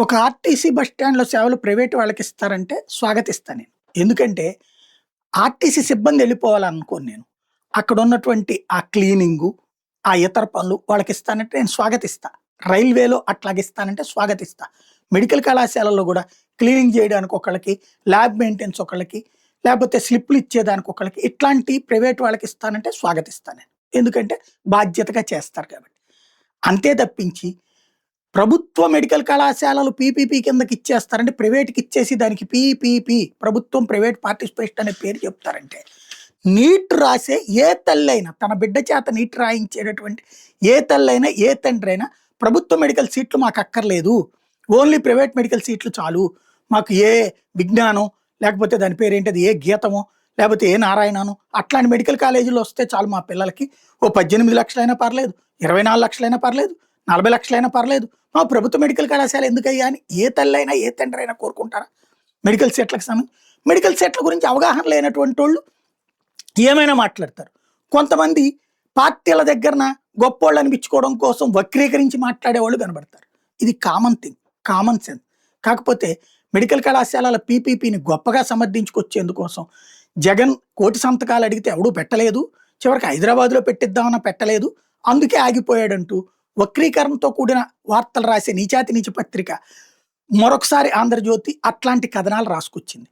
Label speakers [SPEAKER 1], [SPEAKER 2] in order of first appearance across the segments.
[SPEAKER 1] ఒక RTC bus స్టాండ్‌లో సేవలు ప్రైవేట్ వాళ్ళకిస్తారంటే స్వాగతిస్తా నేను. ఎందుకంటే ఆర్టీసీ సిబ్బంది ఎళ్ళిపోవాలనుకోను నేను. అక్కడున్నటువంటి ఆ క్లీనింగు, ఆ ఇతర పనులు వాళ్ళకిస్తానంటే నేను స్వాగతిస్తా. రైల్వేలో అట్లాగిస్తానంటే స్వాగతిస్తా. మెడికల్ కళాశాలల్లో గూడా క్లీనింగ్ జేయడానికి ఒకళ్ళకి, ల్యాబ్ మెయింటెనెన్స్ ఒకళ్ళకి, లేపోతే స్లిప్‌లు ఇచ్చేదానికి ఒకళ్ళకి ఇట్లాంటి ప్రైవేట్ వాళ్ళకిస్తానంటే స్వాగతిస్తా నేను. ఎందుకంటే బాధ్యతగా చేస్తారు కాబట్టి. అంతే తప్పించి ప్రభుత్వ మెడికల్ కళాశాలలు పీపీపీ కిందకి ఇచ్చేస్తారంటే ప్రైవేట్‌కి ఇచ్చేసి దానికి పీపీపీ ప్రభుత్వం ప్రైవేట్ పార్టిసిపేషన్ అనే పేరు చెప్తారంటే, నీట్ రాసే ఏ తల్లైనా తన బిడ్డ చేత నీట్ రాయించేటటువంటి ఏ తల్లైనా, ఏ తండ్రైనా ప్రభుత్వ మెడికల్ సీట్లు మాకక్కర్లేదు. ఓన్లీ ప్రైవేట్ మెడికల్ సీట్లు చాలు. మాకు ఏ విజ్ఞానం లేకపోతే దాని పేరేంటది ఏ గీతమో, లేపోతే ఏ నారాయణనో అట్లాంటి మెడికల్ కాలేజీలు వస్తే చాలు మా పిల్లలకి. ఓ 18,00,000 పర్లేదు, 24,00,000 పర్లేదు, 40,00,000 పర్లేదు. మా ప్రభుత్వ మెడికల్ కళాశాల ఎందుకయ్యా అని ఏ తల్లైనా, ఏ తండ్రైనా కోరుకుంటారా? మెడికల్ సీట్లకు మెడికల్ సీట్ల గురించి అవగాహన లేనటువంటోళ్ళు ఏమైనా మాట్లాడతారు. కొంతమంది పార్టీల దగ్గరన గొప్పోళ్ళు అనిపించుకోవడం కోసం వక్రీకరించి మాట్లాడేవాళ్ళు కనబడతారు. ఇది కామన్ థింగ్, కామన్ సెన్స్. కాకపోతే మెడికల్ కళాశాలల పీపీపీని గొప్పగా సమర్థించుకొచ్చేందుకోసం జగన్ కోటి సంతకాలు అడిగితే ఎవడూ పెట్టలేదు. చివరికి హైదరాబాద్‌లో పెట్టిద్దామన్నా పెట్టలేదు. అందుకే ఆగిపోయాడంటూ వక్రీకరణతో కూడిన వార్తలు రాసే నీచాతి నీచ పత్రిక మరొకసారి 'ఆంధ్రజ్యోతి' అట్లాంటి కథనాలు రాసుకొచ్చింది.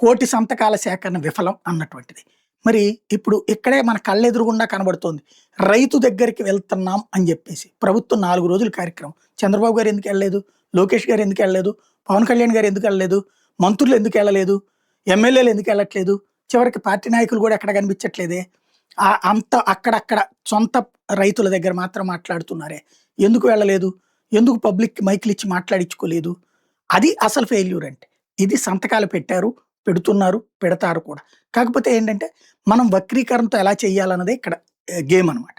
[SPEAKER 1] కోటి సంతకాల సేకరణ విఫలం అన్నటువంటిది. మరి ఇప్పుడు ఇక్కడే మన కళ్ళెదురుగుండా కనబడుతోంది. రైతు దగ్గరికి వెళ్తున్నాం అని జెప్పేసి. ప్రభుత్వం 4 రోజుల కార్యక్రమం. చంద్రబాబు గారు ఎందుకెళ్ళలేదు? లోకేష్ గారు ఎందుకెళ్ళలేదు? పవన్ కళ్యాణ్ గారు ఎందుకెళ్ళలేదు? మంత్రులు ఎందుకెళ్ళలేదు? ఎమ్మెల్యేలు ఎందుకెళ్ళట్లేదు? చివరికి పార్టీ నాయకులు గూడా ఎక్కడ కనిపించట్లేదే. అంత అక్కడక్కడ సొంత రైతుల దగ్గర మాత్రం మాట్లాడుతున్నారే. ఎందుకు వెళ్ళలేదు? ఎందుకు పబ్లిక్‌కి మైకులిచ్చి మాట్లాడించుకోలేదు? అది అసలు ఫెయిల్యూర్ అంటే. ఇది సంతకాలు పెట్టారు, పెడుతున్నారు, పెడతారు కూడా. కాకపోతే ఏంటంటే, మనం వక్రీకరణతో ఎలా చేయాలన్నదే ఇక్కడ గేమ్ అనమాట.